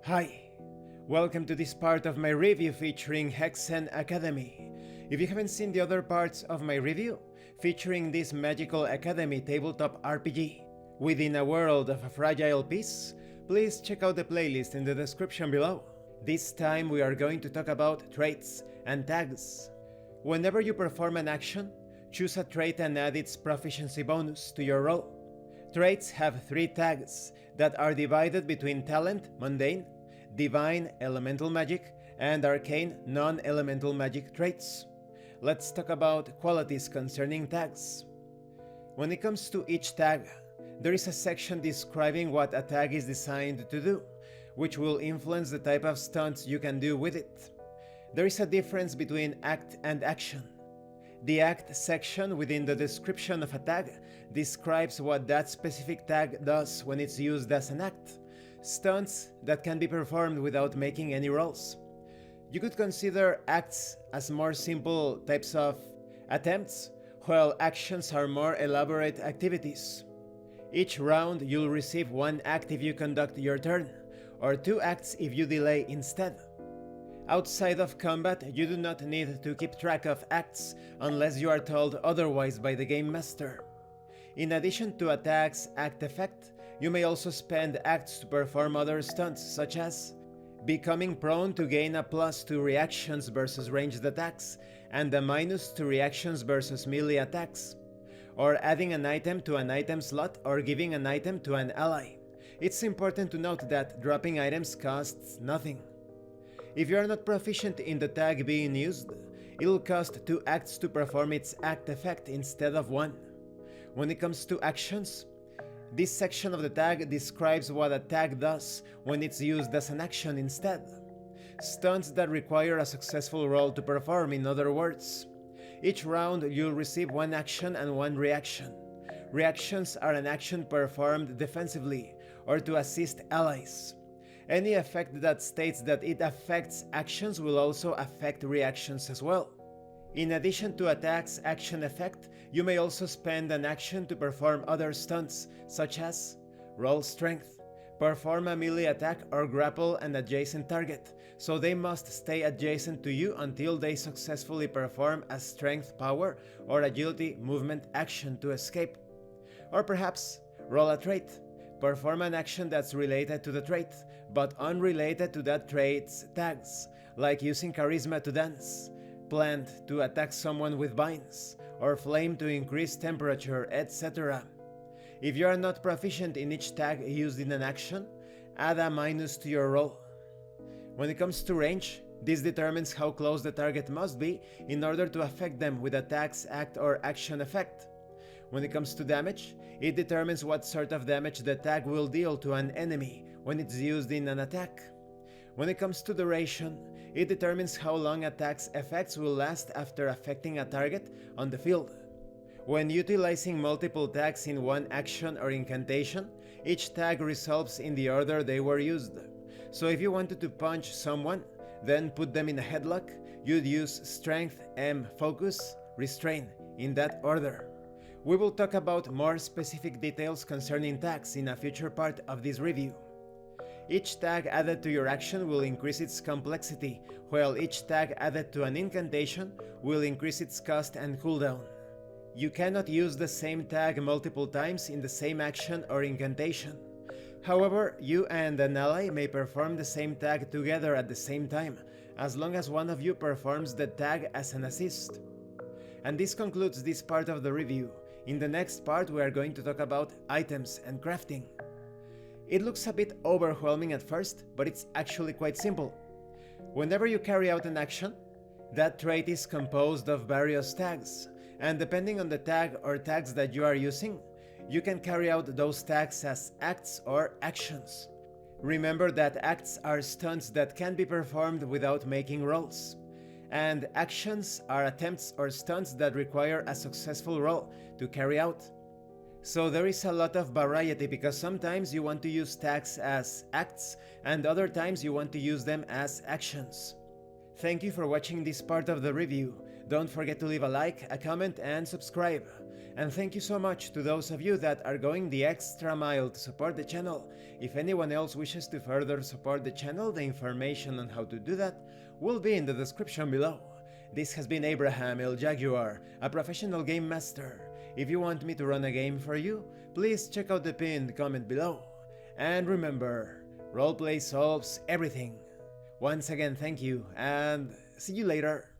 Hi, welcome to this part of my review featuring Hexen Academy. If you haven't seen the other parts of my review, featuring this magical academy tabletop RPG within a world of a fragile piece, please check out the playlist in the description below. This time we are going to talk about traits and tags. Whenever you perform an action, choose a trait and add its proficiency bonus to your roll. Traits have 3 tags that are divided between talent, mundane, divine, elemental magic, and arcane, non-elemental magic traits. Let's talk about qualities concerning tags. When it comes to each tag, there is a section describing what a tag is designed to do, which will influence the type of stunts you can do with it. There is a difference between act and action. The act section within the description of a tag describes what that specific tag does when it's used as an act, stunts that can be performed without making any rolls. You could consider acts as more simple types of attempts, while actions are more elaborate activities. Each round you'll receive 1 act if you conduct your turn, or 2 acts if you delay instead. Outside of combat, you do not need to keep track of acts unless you are told otherwise by the game master. In addition to a tag's act effect, you may also spend acts to perform other stunts, such as becoming prone to gain a +2 reactions versus ranged attacks and a -2 reactions versus melee attacks, or adding an item to an item slot or giving an item to an ally. It's important to note that dropping items costs nothing. If you are not proficient in the tag being used, it'll cost 2 acts to perform its act effect instead of 1. When it comes to actions, this section of the tag describes what a tag does when it's used as an action instead. Stunts that require a successful roll to perform, in other words. Each round you'll receive 1 action and 1 reaction. Reactions are an action performed defensively or to assist allies. Any effect that states that it affects actions will also affect reactions as well. In addition to a tag's action effect, you may also spend an action to perform other stunts, such as roll strength, perform a melee attack or grapple an adjacent target, so they must stay adjacent to you until they successfully perform a strength power or agility movement action to escape. Or perhaps roll a trait. Perform an action that's related to the trait, but unrelated to that trait's tags, like using charisma to dance, plant to attack someone with vines, or flame to increase temperature, etc. If you are not proficient in each tag used in an action, add a minus to your roll. When it comes to range, this determines how close the target must be in order to affect them with a tag's act or action effect. When it comes to damage, it determines what sort of damage the tag will deal to an enemy when it's used in an attack. When it comes to duration, it determines how long a tag's effects will last after affecting a target on the field. When utilizing multiple tags in one action or incantation, each tag resolves in the order they were used. So if you wanted to punch someone, then put them in a headlock, you'd use Strength, M, Focus, Restrain, in that order. We will talk about more specific details concerning tags in a future part of this review. Each tag added to your action will increase its complexity, while each tag added to an incantation will increase its cost and cooldown. You cannot use the same tag multiple times in the same action or incantation. However, you and an ally may perform the same tag together at the same time, as long as one of you performs the tag as an assist. And this concludes this part of the review. In the next part we are going to talk about items and crafting. It looks a bit overwhelming at first, but it's actually quite simple. Whenever you carry out an action, that trait is composed of various tags, and depending on the tag or tags that you are using, you can carry out those tags as acts or actions. Remember that acts are stunts that can be performed without making rolls, and actions are attempts or stunts that require a successful roll to carry out. So there is a lot of variety because sometimes you want to use tags as acts and other times you want to use them as actions. Thank you for watching this part of the review. Don't forget to leave a like, a comment and subscribe. And thank you so much to those of you that are going the extra mile to support the channel. If anyone else wishes to further support the channel, the information on how to do that will be in the description below. This has been Abraham El Jaguar, a professional game master. If you want me to run a game for you, please check out the pinned comment below. And remember, roleplay solves everything. Once again, thank you, and see you later.